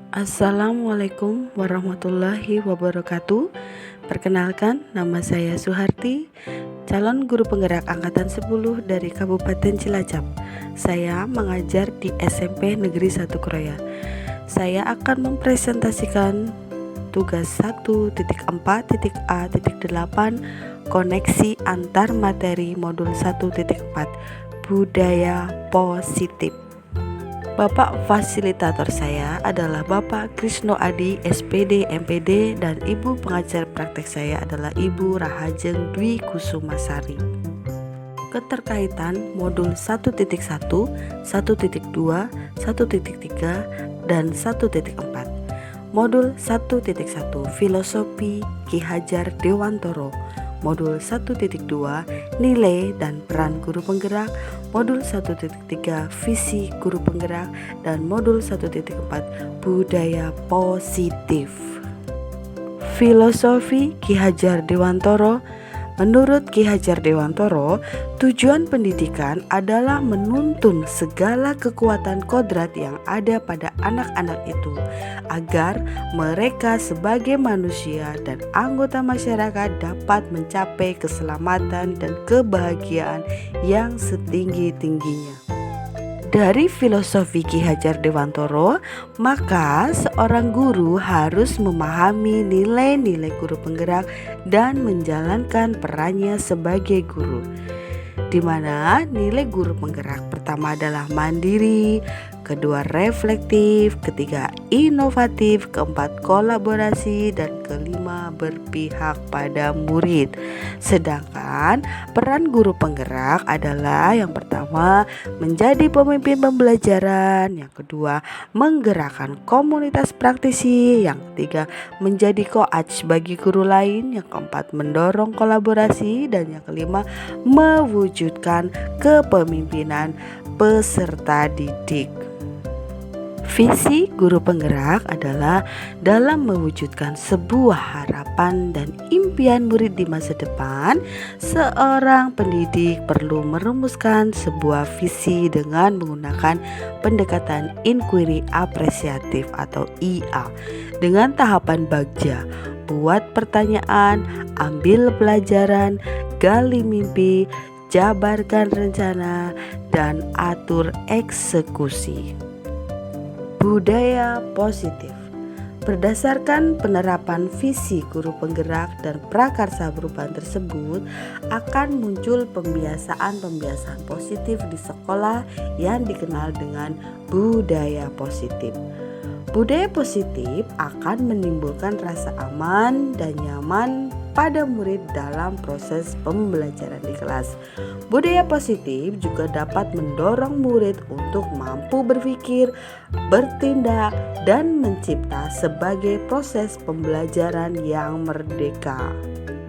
Assalamualaikum warahmatullahi wabarakatuh. Perkenalkan, nama saya Suharti, calon guru penggerak angkatan 10 dari Kabupaten Cilacap. Saya mengajar di SMP Negeri 1 Kroya. Saya akan mempresentasikan tugas 1.4.A.8 koneksi antar materi modul 1.4 budaya positif. Bapak fasilitator saya adalah Bapak Krisno Adi, SPD, MPD, dan Ibu pengajar praktek saya adalah Ibu Rahajeng Dwi Kusumasari. Keterkaitan modul 1.1, 1.2, 1.3, dan 1.4. Modul 1.1 Filosofi Ki Hajar Dewantoro. Modul 1.2 Nilai dan Peran Guru Penggerak, Modul 1.3 Visi Guru Penggerak, dan Modul 1.4 Budaya Positif. Filosofi Ki Hajar Dewantoro. Menurut Ki Hajar Dewantoro, tujuan pendidikan adalah menuntun segala kekuatan kodrat yang ada pada anak-anak itu agar mereka sebagai manusia dan anggota masyarakat dapat mencapai keselamatan dan kebahagiaan yang setinggi-tingginya. Dari filosofi Ki Hajar Dewantoro, maka seorang guru harus memahami nilai-nilai guru penggerak dan menjalankan perannya sebagai guru, di mana nilai guru penggerak pertama adalah mandiri, kedua reflektif, ketiga inovatif, keempat kolaborasi, dan kelima berpihak pada murid. Sedangkan peran guru penggerak adalah yang pertama menjadi pemimpin pembelajaran, yang kedua menggerakkan komunitas praktisi, yang ketiga menjadi coach bagi guru lain, yang keempat mendorong kolaborasi, dan yang kelima mewujudkan kepemimpinan peserta didik. Visi guru penggerak adalah dalam mewujudkan sebuah harapan dan impian murid di masa depan. Seorang pendidik perlu merumuskan sebuah visi dengan menggunakan pendekatan inquiry apresiatif atau IA dengan tahapan bagja. Buat pertanyaan, ambil pelajaran, gali mimpi, jabarkan rencana, dan atur eksekusi. Budaya positif. Berdasarkan penerapan visi guru penggerak dan prakarsa perubahan tersebut, akan muncul pembiasaan-pembiasaan positif di sekolah yang dikenal dengan budaya positif. Budaya positif akan menimbulkan rasa aman dan nyaman pada murid dalam proses pembelajaran di kelas. Budaya positif juga dapat mendorong murid untuk mampu berpikir, bertindak, dan mencipta sebagai proses pembelajaran yang merdeka.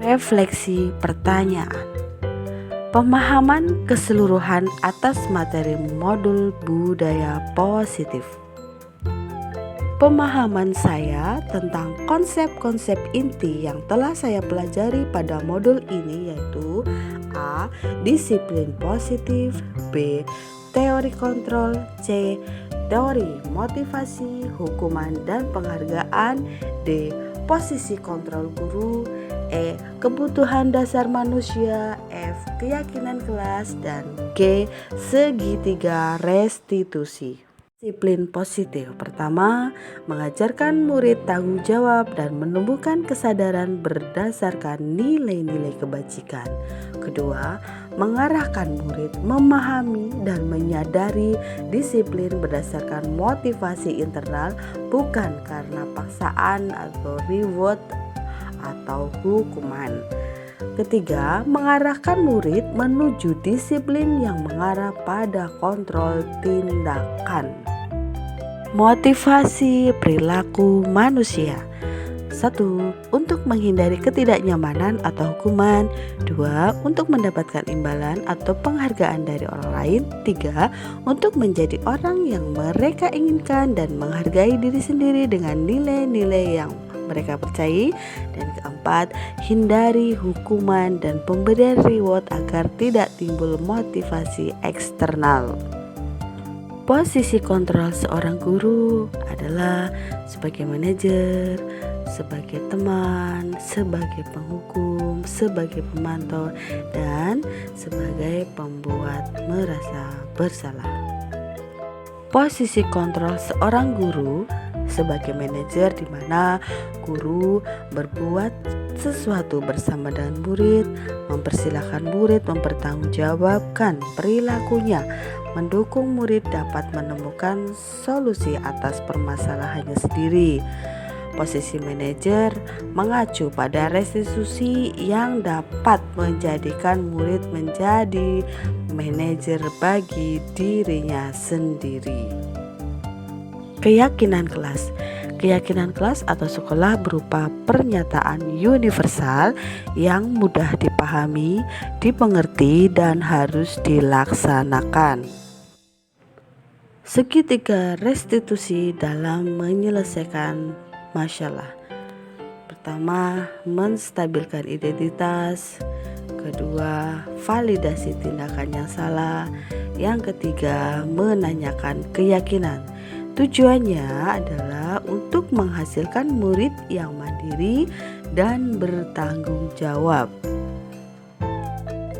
Refleksi pertanyaan. Pemahaman keseluruhan atas materi modul budaya positif. Pemahaman saya tentang konsep-konsep inti yang telah saya pelajari pada modul ini yaitu A. Disiplin positif, B. Teori kontrol, C. Teori motivasi, hukuman dan penghargaan, D. Posisi kontrol guru, E. Kebutuhan dasar manusia, F. Keyakinan kelas, dan G. Segitiga restitusi. Disiplin positif pertama, mengajarkan murid tanggung jawab dan menumbuhkan kesadaran berdasarkan nilai-nilai kebajikan. Kedua, mengarahkan murid memahami dan menyadari disiplin berdasarkan motivasi internal, bukan karena paksaan atau reward atau hukuman. Ketiga, mengarahkan murid menuju disiplin yang mengarah pada kontrol tindakan. Motivasi perilaku manusia. 1. Untuk menghindari ketidaknyamanan atau hukuman. 2. Untuk mendapatkan imbalan atau penghargaan dari orang lain. 3. Untuk menjadi orang yang mereka inginkan dan menghargai diri sendiri dengan nilai-nilai yang mereka percayai. Dan keempat, hindari hukuman dan pemberian reward agar tidak timbul motivasi eksternal. Posisi kontrol seorang guru adalah sebagai manajer, sebagai teman, sebagai penghukum, sebagai pemantau, dan sebagai pembuat merasa bersalah. Posisi kontrol seorang guru sebagai manajer, di mana guru berbuat sesuatu bersama dengan murid, mempersilahkan murid mempertanggungjawabkan perilakunya, mendukung murid dapat menemukan solusi atas permasalahannya sendiri. Posisi manajer mengacu pada restitusi yang dapat menjadikan murid menjadi manajer bagi dirinya sendiri. Keyakinan kelas. Keyakinan kelas atau sekolah berupa pernyataan universal yang mudah dipahami, dimengerti, dan harus dilaksanakan. Segitiga restitusi dalam menyelesaikan masalah. Pertama, menstabilkan identitas. Kedua, validasi tindakan yang salah. Yang ketiga, menanyakan keyakinan. Tujuannya adalah untuk menghasilkan murid yang mandiri dan bertanggung jawab.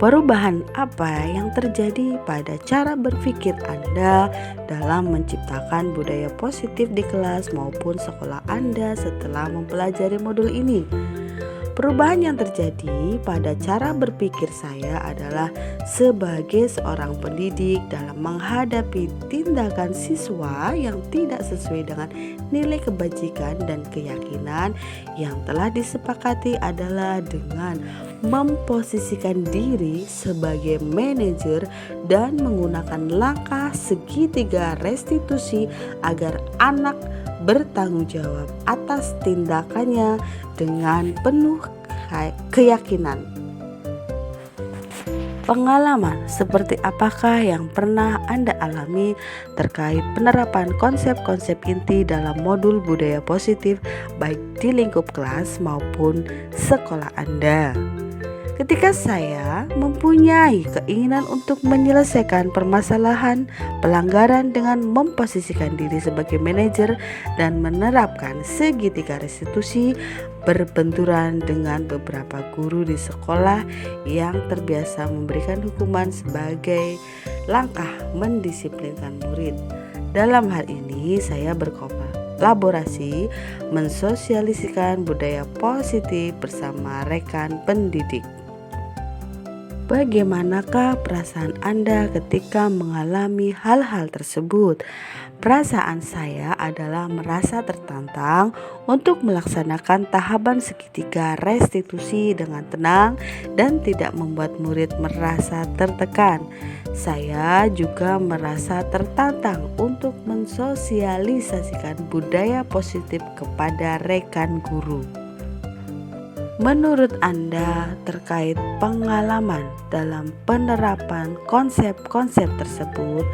Perubahan apa yang terjadi pada cara berpikir Anda dalam menciptakan budaya positif di kelas maupun sekolah Anda setelah mempelajari modul ini? Perubahan yang terjadi pada cara berpikir saya adalah sebagai seorang pendidik dalam menghadapi tindakan siswa yang tidak sesuai dengan nilai kebajikan dan keyakinan yang telah disepakati adalah dengan memposisikan diri sebagai manajer dan menggunakan langkah segitiga restitusi agar anak bertanggung jawab atas tindakannya dengan penuh keyakinan. Pengalaman seperti apakah yang pernah Anda alami terkait penerapan konsep-konsep inti dalam modul budaya positif baik di lingkup kelas maupun sekolah Anda? Ketika saya mempunyai keinginan untuk menyelesaikan permasalahan pelanggaran dengan memposisikan diri sebagai manajer dan menerapkan segitiga restitusi, berbenturan dengan beberapa guru di sekolah yang terbiasa memberikan hukuman sebagai langkah mendisiplinkan murid. Dalam hal ini saya berkolaborasi mensosialisasikan budaya positif bersama rekan pendidik. Bagaimanakah perasaan Anda ketika mengalami hal-hal tersebut? Perasaan saya adalah merasa tertantang untuk melaksanakan tahapan segitiga restitusi dengan tenang dan tidak membuat murid merasa tertekan. Saya juga merasa tertantang untuk mensosialisasikan budaya positif kepada rekan guru. Menurut Anda terkait pengalaman dalam penerapan konsep-konsep tersebut,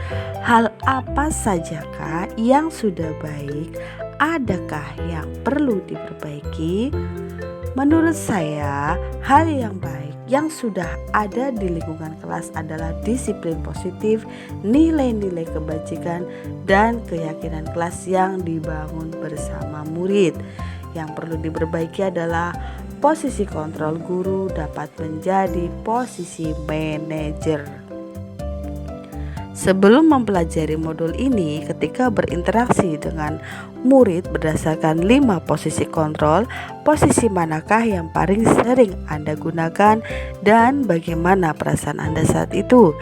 hal apa sajakah yang sudah baik? Adakah yang perlu diperbaiki? Menurut saya, hal yang baik yang sudah ada di lingkungan kelas adalah disiplin positif, nilai-nilai kebajikan, dan keyakinan kelas yang dibangun bersama murid. Yang perlu diperbaiki adalah posisi kontrol guru dapat menjadi posisi manajer. Sebelum mempelajari modul ini, ketika berinteraksi dengan murid berdasarkan 5 posisi kontrol, posisi manakah yang paling sering Anda gunakan dan bagaimana perasaan Anda saat itu?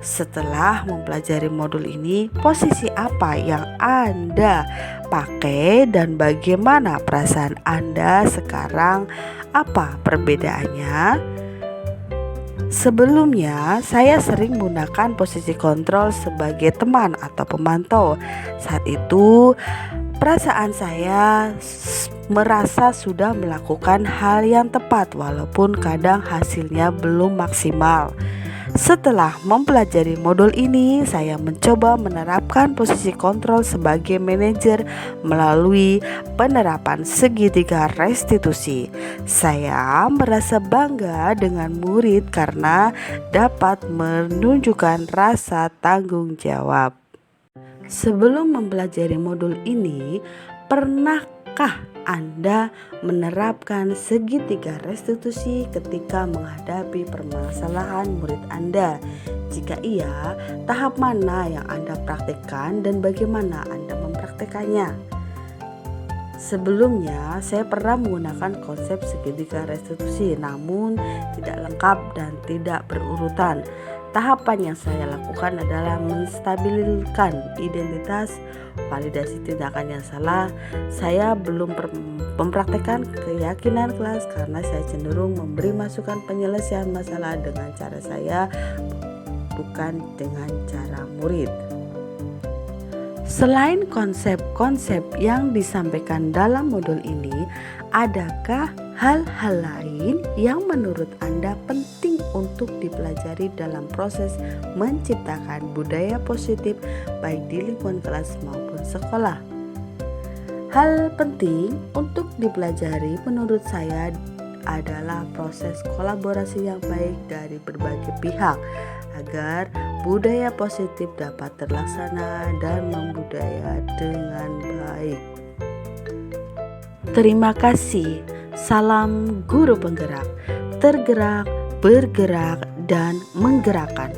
Setelah mempelajari modul ini, posisi apa yang Anda pakai dan bagaimana perasaan Anda sekarang? Apa perbedaannya? Sebelumnya, saya sering menggunakan posisi kontrol sebagai teman atau pemantau. Saat itu, perasaan saya merasa sudah melakukan hal yang tepat walaupun kadang hasilnya belum maksimal. Setelah mempelajari modul ini, saya mencoba menerapkan posisi kontrol sebagai manajer melalui penerapan segitiga restitusi. Saya merasa bangga dengan murid karena dapat menunjukkan rasa tanggung jawab. Sebelum mempelajari modul ini, pernahkah Anda menerapkan segitiga restitusi ketika menghadapi permasalahan murid Anda? Jika iya, tahap mana yang Anda praktikkan dan bagaimana Anda mempraktikannya? Sebelumnya, saya pernah menggunakan konsep segitiga restitusi, namun tidak lengkap dan tidak berurutan. Tahapan yang saya lakukan adalah menstabilkan identitas, validasi tindakan yang salah. Saya belum mempraktekkan keyakinan kelas karena saya cenderung memberi masukan penyelesaian masalah dengan cara saya, bukan dengan cara murid. Selain konsep-konsep yang disampaikan dalam modul ini, adakah hal-hal lain yang menurut Anda penting untuk dipelajari dalam proses menciptakan budaya positif baik di lingkungan kelas maupun sekolah? Hal penting untuk dipelajari menurut saya adalah proses kolaborasi yang baik dari berbagai pihak agar budaya positif dapat terlaksana dan membudaya dengan baik. Terima kasih. Salam guru penggerak, tergerak, bergerak, dan menggerakkan.